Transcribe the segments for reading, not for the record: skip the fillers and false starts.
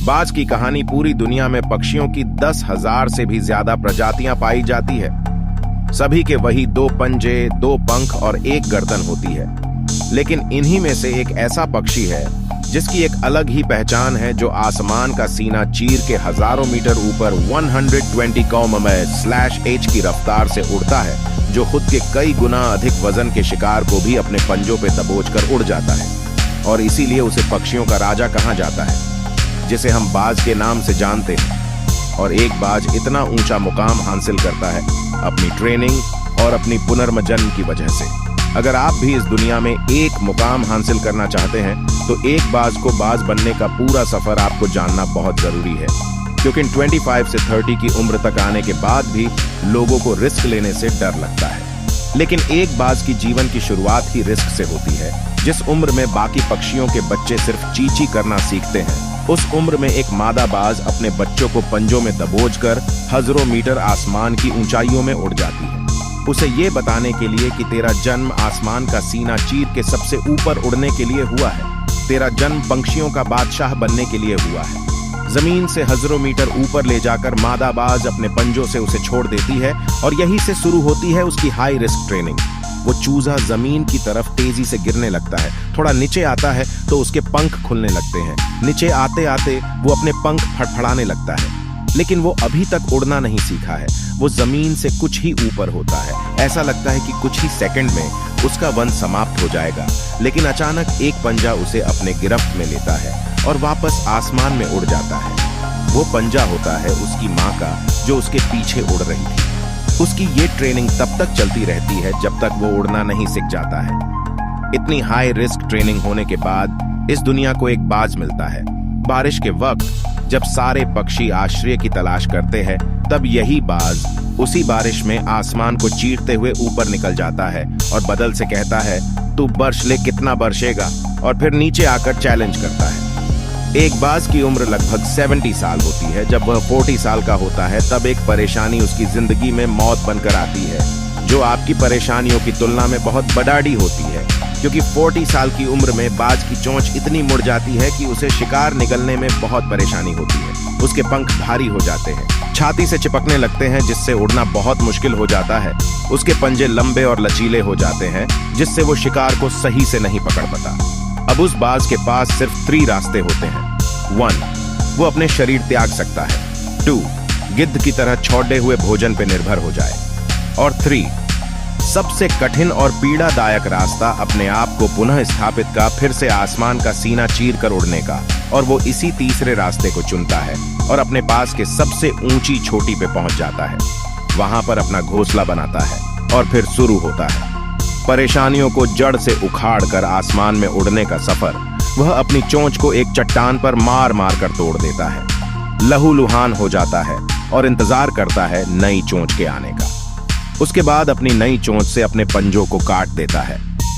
बाज की कहानी पूरी दुनिया में पक्षियों की 10,000 से भी ज्यादा प्रजातियां पाई जाती है। सभी के वही 2 पंजे, 2 पंख और 1 गर्दन होती है। लेकिन इन्हीं में से एक ऐसा पक्षी है जिसकी एक अलग ही पहचान है, जो आसमान का सीना चीर के हजारों मीटर ऊपर 120 km/h की रफ्तार से उड़ता है, जो खुद के कई गुना अधिक वजन के शिकार को भी अपने पंजों पे दबोचकर उड़ जाता है। और इसीलिए उसे पक्षियों का राजा कहा जाता है, जिसे हम बाज के नाम से जानते हैं। और एक बाज इतना ऊंचा मुकाम हासिल करता है अपनी ट्रेनिंग और अपनी पुनर्जन्म की वजह से। अगर आप भी इस दुनिया में एक मुकाम हासिल करना चाहते हैं तो एक बाज को बाज बनने का पूरा सफर आपको जानना बहुत जरूरी है, क्योंकि 25 से 30 की उम्र तक आने के बाद भी लोगों को रिस्क लेने से डर लगता है। लेकिन एक बाज की जीवन की शुरुआत ही रिस्क से होती है। जिस उम्र में बाकी पक्षियों के बच्चे सिर्फ चींची करना सीखते हैं, उस उम्र में एक मादा बाज अपने बच्चों को पंजों में दबोचकर हजारों मीटर आसमान की ऊंचाइयों में उड़ जाती है, उसे ये बताने के लिए कि तेरा जन्म आसमान का सीना चीर के सबसे ऊपर उड़ने के लिए हुआ है। तेरा जन्म पंछियों का बादशाह बनने के लिए हुआ है। जमीन से हजारों मीटर ऊपर ले जाकर मादा बाज अपने पंजों से उसे छोड़ देती है और यहीं से शुरू होती है उसकी हाई रिस्क ट्रेनिंग। वो चूजा जमीन की तरफ तेजी से गिरने लगता है, थोड़ा नीचे आता है तो उसके पंख खुलने लगते हैं। नीचे आते आते वो अपने पंख फड़फड़ाने लगता है, लेकिन वो अभी तक उड़ना नहीं सीखा है। वो जमीन से कुछ ही ऊपर होता है। ऐसा लगता है कि कुछ ही सेकंड में उसका वंश समाप्त हो जाएगा, लेकिन अचानक एक पंजा उसे अपने गिरफ्त में लेता है और वापस आसमान में उड़ जाता है। वो पंजा होता है उसकी माँ का, जो उसके पीछे उड़ रही थी। उसकी ये ट्रेनिंग तब तक चलती रहती है जब तक वो उड़ना नहीं सीख जाता है। इतनी हाई रिस्क ट्रेनिंग होने के बाद इस दुनिया को एक बाज मिलता है। बारिश के वक्त जब सारे पक्षी आश्रय की तलाश करते हैं, तब यही बाज उसी बारिश में आसमान को चीरते हुए ऊपर निकल जाता है और बदल से कहता है, तू बरस ले, कितना बरसेगा, और फिर नीचे आकर चैलेंज करता है। एक बाज की उम्र लगभग 70 साल होती है। जब वह 40 साल का होता है, तब एक परेशानी उसकी जिंदगी में मौत बनकर आती है, जो आपकी परेशानियों की तुलना में बहुत बड़ाड़ी होती है, क्योंकि 40 साल की उम्र में बाज की चोंच इतनी मुड़ जाती है कि उसे शिकार निगलने में बहुत परेशानी होती है। उसके पंख भारी हो जाते हैं, छाती से चिपकने लगते हैं, जिससे उड़ना बहुत मुश्किल हो जाता है। उसके पंजे लंबे और लचीले हो जाते हैं, जिससे वो शिकार को सही से नहीं पकड़ पाता। अब उस बाज के पास सिर्फ 3 रास्ते होते हैं। 1, वो अपने शरीर त्याग सकता है। 2, गिद्ध की तरह छोड़े हुए भोजन पर निर्भर हो जाए। और 3, सबसे कठिन और पीड़ादायक रास्ता अपने आप को पुनः स्थापित का, फिर से आसमान का सीना चीर कर उड़ने का। और वो इसी तीसरे रास्ते को चुनता है और अपने पास के सबसे ऊंची चोटी पे पहुंच जाता है। वहां पर अपना घोंसला बनाता है और फिर शुरू होता है परेशानियों को जड़ से उखाड़ कर आसमान में उड़ने का सफर। वह अपनी चोंच को एक चट्टान पर मार मार कर तोड़ देता है, लहूलुहान हो जाता है और इंतजार करता है नई चोंच के आने का। उसके बाद अपनी नई चोंच से अपने पंजों को काट देता है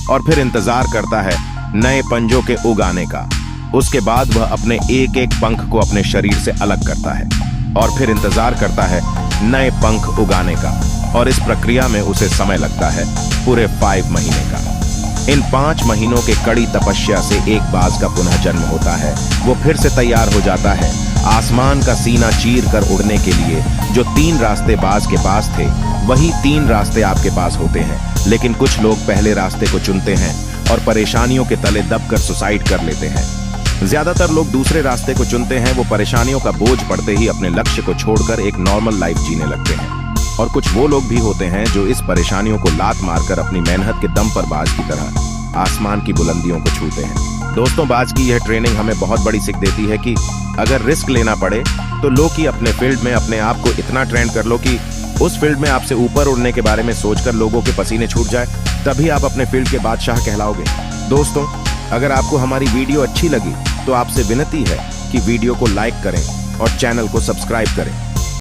और फिर इंतजार करता है नए पंजों के उगाने का। उसके बाद वह अपने एक एक पंख को अपने शरीर से अलग करता है और फिर इंतजार करता है नए पंख उगाने का। और इस प्रक्रिया में उसे समय लगता है पूरे 5 महीने का। इन 5 महीनों के कड़ी तपस्या से एक बाज का पुनः जन्म होता है। वो फिर से तैयार हो जाता है आसमान का सीना चीर कर उड़ने के लिए। जो 3 रास्ते बाज के पास थे, वही 3 रास्ते आपके पास होते हैं। लेकिन कुछ लोग पहले रास्ते को चुनते हैं और परेशानियों के तले दबकर सुसाइड कर लेते हैं। ज्यादातर लोग दूसरे रास्ते को चुनते हैं। वो परेशानियों का बोझ पड़ते ही अपने लक्ष्य को छोड़कर एक नॉर्मल लाइफ जीने लगते हैं। और कुछ वो लोग भी होते हैं जो इस परेशानियों को लात मारकर अपनी मेहनत के दम पर बाज की तरह आसमान की बुलंदियों को छूते हैं। दोस्तों, बाज की यह ट्रेनिंग हमें बहुत बड़ी सीख देती है कि अगर रिस्क लेना पड़े तो लो कि अपने फील्ड में अपने आप को इतना ट्रेन कर लो कि उस फील्ड में आपसे ऊपर उड़ने के बारे में सोचकर लोगों के पसीने छूट जाए, तभी आप अपने फील्ड के बादशाह कहलाओगे। दोस्तों, अगर आपको हमारी वीडियो अच्छी लगी तो आपसे विनती है कि वीडियो को लाइक करें और चैनल को सब्सक्राइब करें।